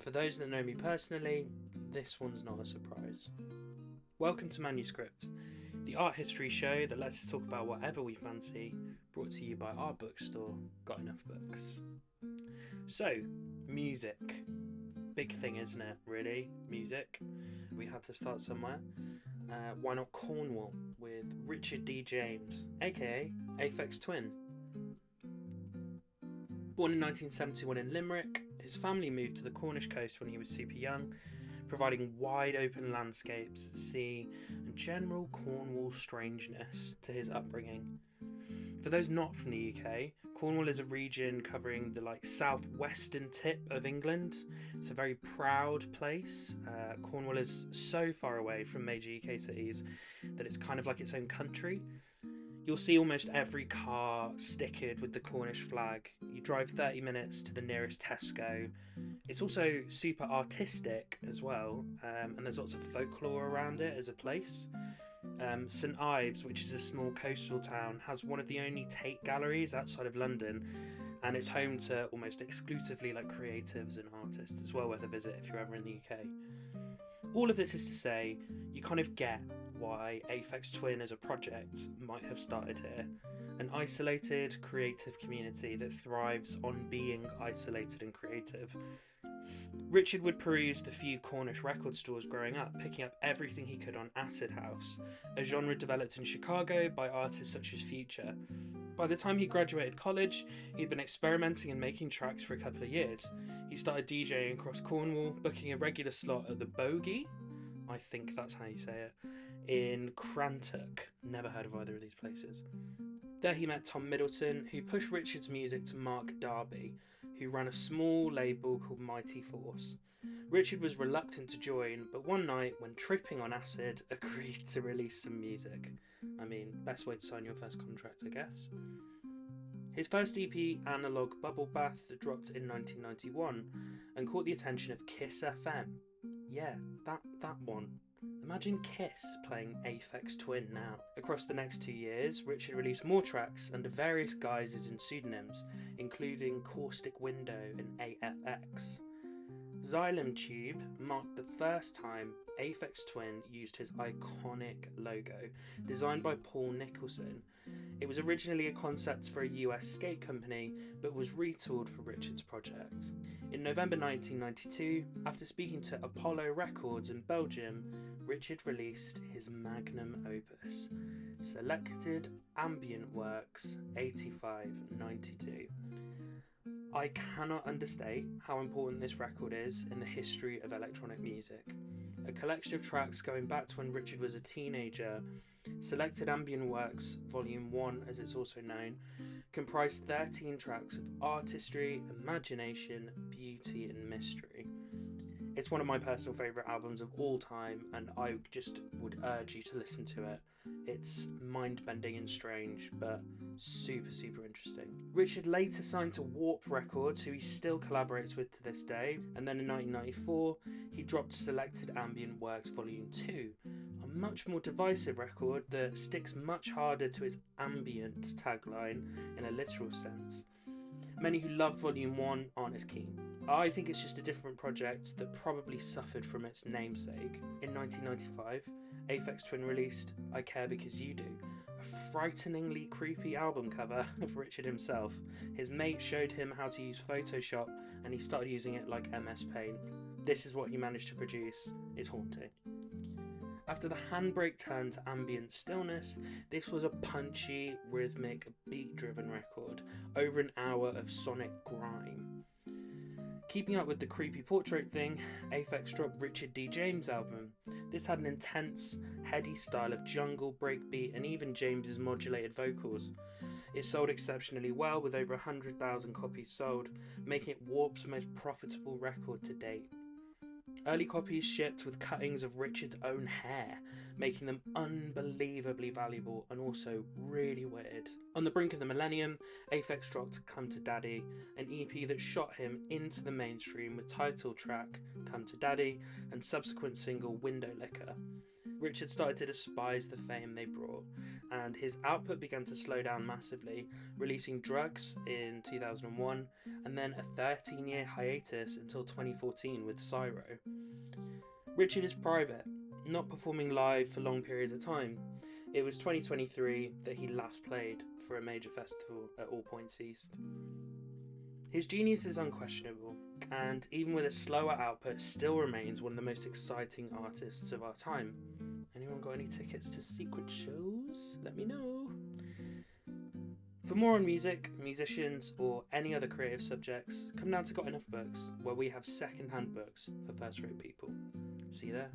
For those that know me personally, this one's not a surprise. Welcome to Manuscript, the art history show that lets us talk about whatever we fancy, brought to you by our bookstore, Gotenoughbooks. So, music. Big thing, isn't it, really? Music. We had to start somewhere. Why not Cornwall with Richard D. James, aka Aphex Twin. Born in 1971 in Limerick, his family moved to the Cornish coast when he was super young, providing wide open landscapes, sea, and general Cornwall strangeness to his upbringing. For those not from the UK, Cornwall is a region covering the southwestern tip of England. It's a very proud place. Cornwall is so far away from major UK cities that it's kind of like its own country. You'll see almost every car stickered with the Cornish flag. You drive 30 minutes to the nearest Tesco. It's also super artistic as well, and there's lots of folklore around it as a place. St Ives, which is a small coastal town, has one of the only Tate galleries outside of London, and it's home to almost exclusively creatives and artists. It's well worth a visit if you're ever in the UK. All of this is to say, you kind of get why Aphex Twin as a project might have started here. An isolated, creative community that thrives on being isolated and creative. Richard would peruse the few Cornish record stores growing up, picking up everything he could on acid house, a genre developed in Chicago by artists such as Future. By the time he graduated college, he'd been experimenting and making tracks for a couple of years. He started DJing across Cornwall, booking a regular slot at the Bogey, I think that's how you say it, in Crantock. Never heard of either of these places. There he met Tom Middleton, who pushed Richard's music to Mark Darby, who ran a small label called Mighty Force. Richard was reluctant to join, but one night, when tripping on acid, agreed to release some music. I mean, best way to sign your first contract, I guess. His first EP, Analog Bubble Bath, dropped in 1991 and caught the attention of Kiss FM. Yeah, that one. Imagine Kiss playing Aphex Twin now. Across the next 2 years, Richard released more tracks under various guises and pseudonyms, including Caustic Window and AFX. Xylem Tube marked the first time Aphex Twin used his iconic logo, designed by Paul Nicholson. It was originally a concept for a US skate company, but was retooled for Richard's project. In November 1992, after speaking to Apollo Records in Belgium, Richard released his magnum opus, Selected Ambient Works 8592. I cannot understate how important this record is in the history of electronic music. A collection of tracks going back to when Richard was a teenager, Selected Ambient Works Volume 1 as it's also known, comprised 13 tracks of artistry, imagination, beauty and mystery. It's one of my personal favourite albums of all time, and I just would urge you to listen to it. It's mind-bending and strange, but super, super interesting. Richard later signed to Warp Records, who he still collaborates with to this day, and then in 1994, he dropped Selected Ambient Works Volume 2, a much more divisive record that sticks much harder to its ambient tagline in a literal sense. Many who love Volume 1 aren't as keen. I think it's just a different project that probably suffered from its namesake. In 1995, Aphex Twin released I Care Because You Do, a frighteningly creepy album cover of Richard himself. His mate showed him how to use Photoshop and he started using it like MS Paint. This is what he managed to produce. It's haunting. After the handbrake turn to ambient stillness, this was a punchy, rhythmic, beat-driven record, over an hour of sonic grime. Keeping up with the creepy portrait thing, Aphex dropped Richard D. James' album. This had an intense, heady style of jungle, breakbeat, and even James's modulated vocals. It sold exceptionally well, with over 100,000 copies sold, making it Warp's most profitable record to date. Early copies shipped with cuttings of Richard's own hair, making them unbelievably valuable and also really weird. On the brink of the millennium, Aphex dropped Come to Daddy, an EP that shot him into the mainstream with title track Come to Daddy and subsequent single Window Licker. Richard started to despise the fame they brought, and his output began to slow down massively, releasing Drugs in 2001, and then a 13-year hiatus until 2014 with Cyro. Richard is private, not performing live for long periods of time. It was 2023 that he last played for a major festival at All Points East. His genius is unquestionable, and even with a slower output, still remains one of the most exciting artists of our time. Anyone got any tickets to secret shows? Let me know. For more on music, musicians, or any other creative subjects, come down to Gotenoughbooks, where we have second-hand books for first-rate people. See you there.